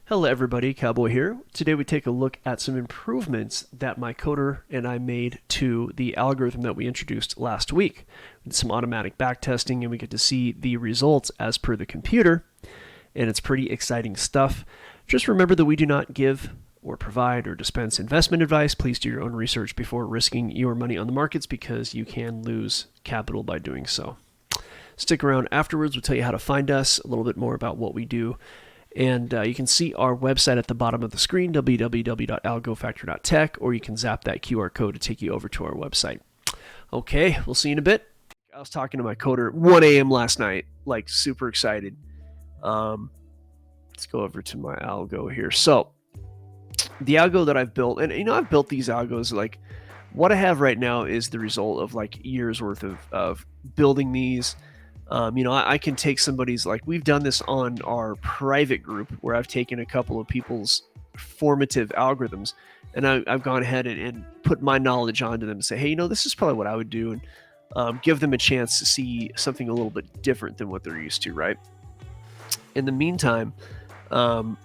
Hello everybody, Cowboy here. Today we take a look at some improvements that my coder and I made to the algorithm that we introduced last week. We did some automatic backtesting and we get to see the results as per the computer, and it's pretty exciting stuff. Just remember that we do not give or provide or dispense investment advice. Please do your own research before risking your money on the markets because you can lose capital by doing so. Stick around afterwards. We'll tell you how to find us, a little bit more about what we do. And you can see our website at the bottom of the screen, www.algofactory.tech, or you can zap that QR code to take you over to our website. Okay, we'll see you in a bit. I was talking to my coder at 1 a.m. last night, like super excited. Let's go over to my algo here. So the algo that I've built, and I've built these algos, like what I have right now is the result of like years worth of building these. I can take somebody's, like we've done this on our private group where I've taken a couple of people's formative algorithms and I've gone ahead and put my knowledge onto them and say, hey, this is probably what I would do, and give them a chance to see something a little bit different than what they're used to, right? In the meantime, I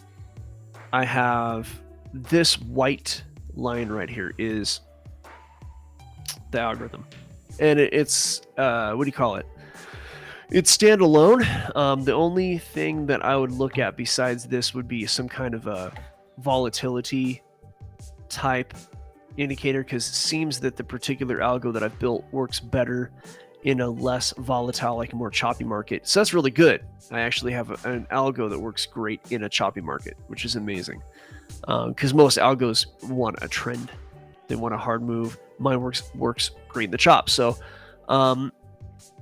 have this white line right here is the algorithm, and it's what do you call it? It's standalone. The only thing that I would look at besides this would be some kind of a volatility type indicator, because it seems that the particular algo that I've built works better in a less volatile, like a more choppy market. So that's really good. I actually have an algo that works great in a choppy market, which is amazing, because most algos want a trend. They want a hard move. Mine works great in the chop. So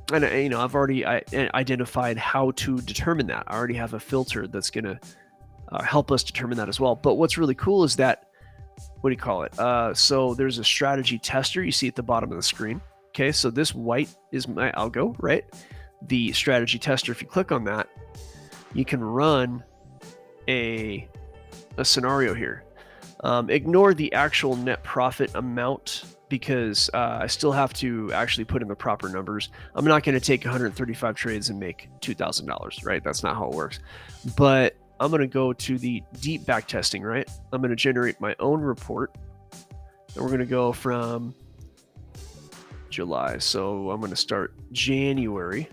and I've already identified how to determine that. I already have a filter that's going to help us determine that as well. But what's really cool is that, what do you call it? So there's a strategy tester you see at the bottom of the screen. Okay, so this white is my algo, right? The strategy tester, if you click on that, you can run a scenario here. Ignore the actual net profit amount because I still have to actually put in the proper numbers. I'm not going to take 135 trades and make $2,000, right? That's not how it works. But I'm going to go to the deep back testing, right? I'm going to generate my own report, and we're going to go from July. So I'm going to start January,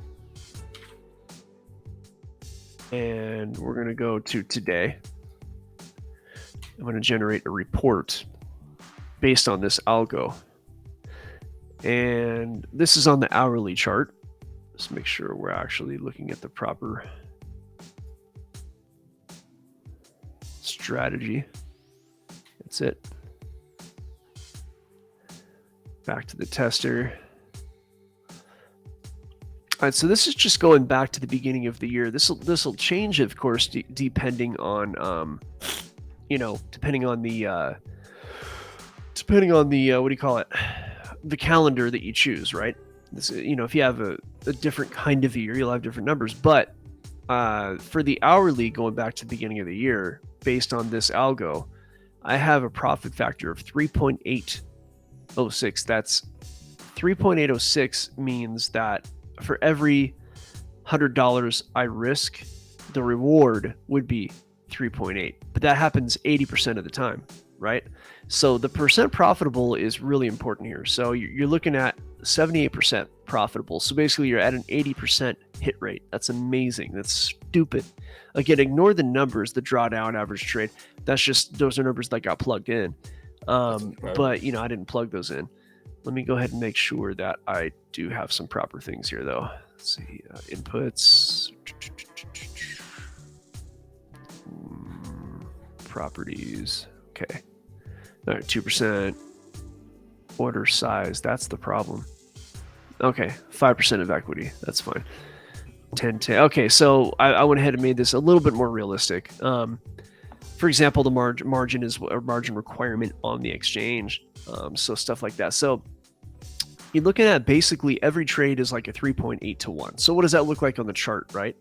and we're going to go to today. I'm going to generate a report based on this algo. And this is on the hourly chart. Let's make sure we're actually looking at the proper strategy. That's it. Back to the tester. All right, so this is just going back to the beginning of the year. This will change, of course, depending on depending on the what do you call it? The calendar that you choose, right? This, if you have a different kind of year, you'll have different numbers. But for the hourly, going back to the beginning of the year, based on this algo, I have a profit factor of 3.806. That's 3.806 means that for every $100 I risk, the reward would be 3.8. But that happens 80% of the time, right? So the percent profitable is really important here. So you're looking at 78% profitable. So basically you're at an 80% hit rate. That's amazing. That's stupid. Again, ignore the numbers, the drawdown average trade. That's just, those are numbers that got plugged in. But I didn't plug those in. Let me go ahead and make sure that I do have some proper things here though. Let's see, inputs, properties. Okay. All right, 2%. Order size, that's the problem. Okay, 5% of equity, that's fine. 10. Okay, so I went ahead and made this a little bit more realistic. For example, the margin is a margin requirement on the exchange. So stuff like that. So you're looking at basically every trade is like a 3.8 to 1. So what does that look like on the chart, right?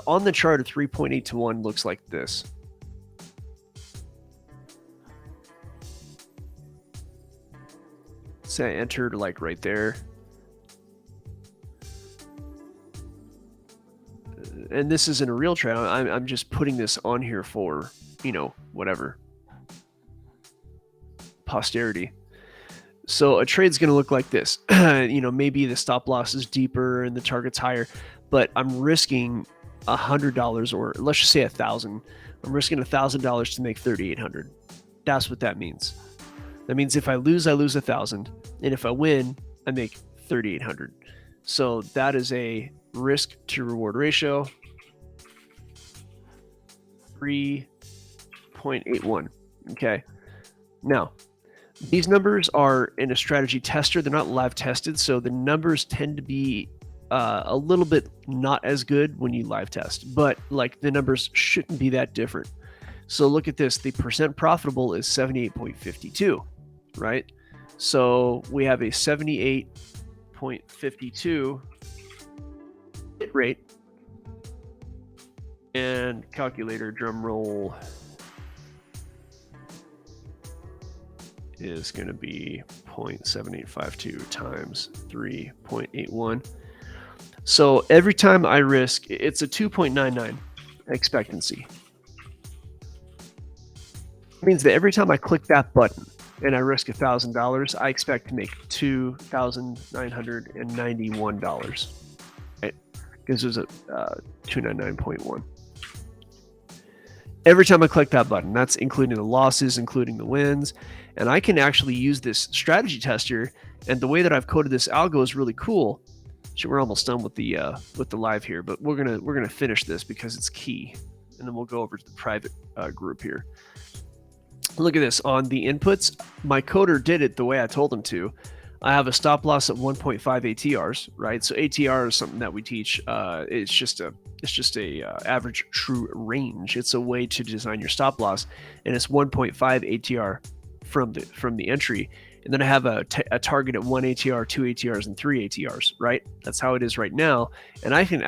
On the chart, a 3.8 to 1 looks like this. Say I entered like right there. and this isn't a real trade. I'm just putting this on here for, whatever, posterity. So a trade's going to look like this. Maybe the stop loss is deeper and the target's higher, but I'm risking $100, or let's just say $1,000. I'm risking $1,000 to make $3,800. That's what that means. That means if I lose, I lose $1,000, and if I win, I make $3,800. So that is a risk to reward ratio, 3.81. Okay. Now, these numbers are in a strategy tester. They're not live tested, so the numbers tend to be a little bit not as good when you live test, but like the numbers shouldn't be that different. So look at this. The percent profitable is 78.52, right? So we have a 78.52 hit rate, and calculator drum roll is going to be 0.7852 times 3.81. So every time I risk, it's a 2.99 expectancy. It means that every time I click that button and I risk $1,000, I expect to make $2,991. Right? Because there's a 299.1. Every time I click that button, that's including the losses, including the wins, and I can actually use this strategy tester. And the way that I've coded this algo is really cool. So we're almost done with the live here, but we're gonna finish this because it's key, and then we'll go over to the private group here. Look at this. On the inputs, my coder did it the way I told him to. I have a stop loss at 1.5 ATRs, right? So ATR is something that we teach. It's just a average true range. It's a way to design your stop loss, and it's 1.5 ATR from the entry. And then I have a target at 1 ATR, 2 ATRs, and 3 ATRs, right? That's how it is right now. And I can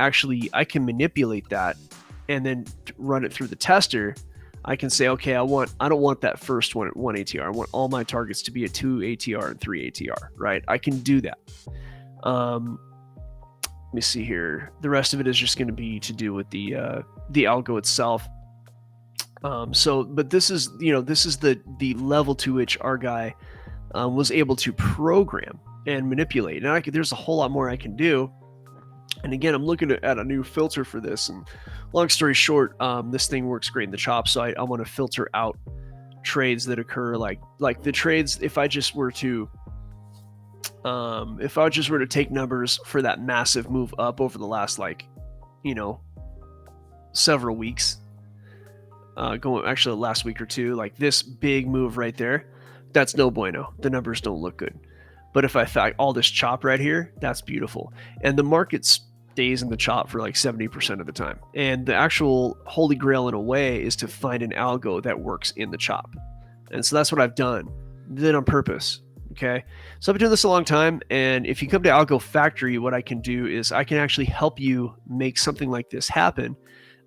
manipulate that and then run it through the tester. I can say, okay, I don't want that first one at 1 ATR. I want all my targets to be a 2 ATR and 3 ATR, right? I can do that. Let me see here. The rest of it is just going to be to do with the algo itself. But this is the level to which our guy was able to program and manipulate. And there's a whole lot more I can do. And again, I'm looking at a new filter for this. And long story short, this thing works great in the chop. So I want to filter out trades that occur like the trades. If I just were to take numbers for that massive move up over the last several weeks, last week or two, like this big move right there, that's no bueno. The numbers don't look good. But if I thought all this chop right here, that's beautiful. And the market stays in the chop for like 70% of the time. And the actual holy grail in a way is to find an algo that works in the chop. And so that's what I've done. Did on purpose. Okay. So I've been doing this a long time. And if you come to Algo Factory, what I can do is I can actually help you make something like this happen.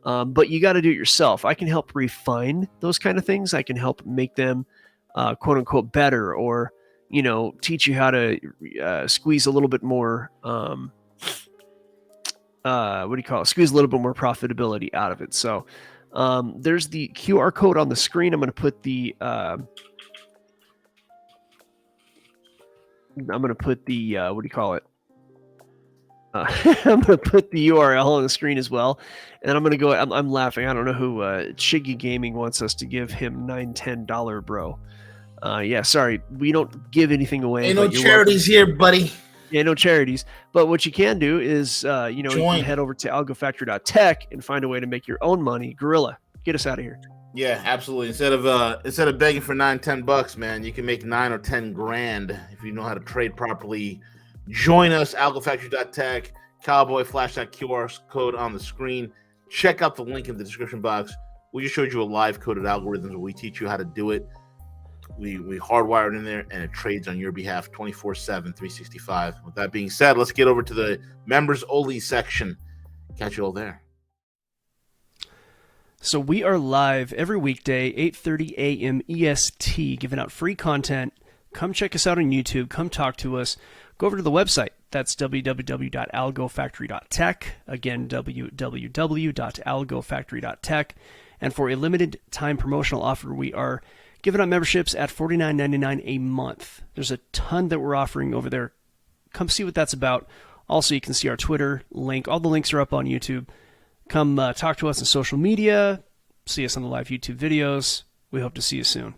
But you got to do it yourself. I can help refine those kind of things. I can help make them quote unquote better, or teach you how to squeeze a little bit more, squeeze a little bit more profitability out of it. So there's the QR code on the screen. I'm going to put the I'm going to put the URL on the screen as well. And I'm going to go, I'm laughing. I don't know who Chiggy Gaming wants us to give him $9-10 bro. Yeah, sorry, we don't give anything away. Ain't no charities here, buddy. Yeah, no charities. But what you can do is, you can head over to algofactory.tech and find a way to make your own money. Gorilla, get us out of here. Yeah, absolutely. Instead of begging for $9-10, man, you can make 9 or 10 grand if you know how to trade properly. Join us, algofactory.tech. Cowboy, flash that QR code on the screen. Check out the link in the description box. We just showed you a live coded algorithm where we teach you how to do it. We hardwired in there, and it trades on your behalf 24/7, 365. With that being said, let's get over to the members only section. Catch you all there. So we are live every weekday, 8:30 AM EST, giving out free content. Come check us out on YouTube. Come talk to us. Go over to the website, That's www.algofactory.tech. Again, www.algofactory.tech. And for a limited time promotional offer, we are giving out memberships at $49.99 a month. There's a ton that we're offering over there. Come see what that's about. Also, you can see our Twitter link. All the links are up on YouTube. Come talk to us on social media. See us on the live YouTube videos. We hope to see you soon.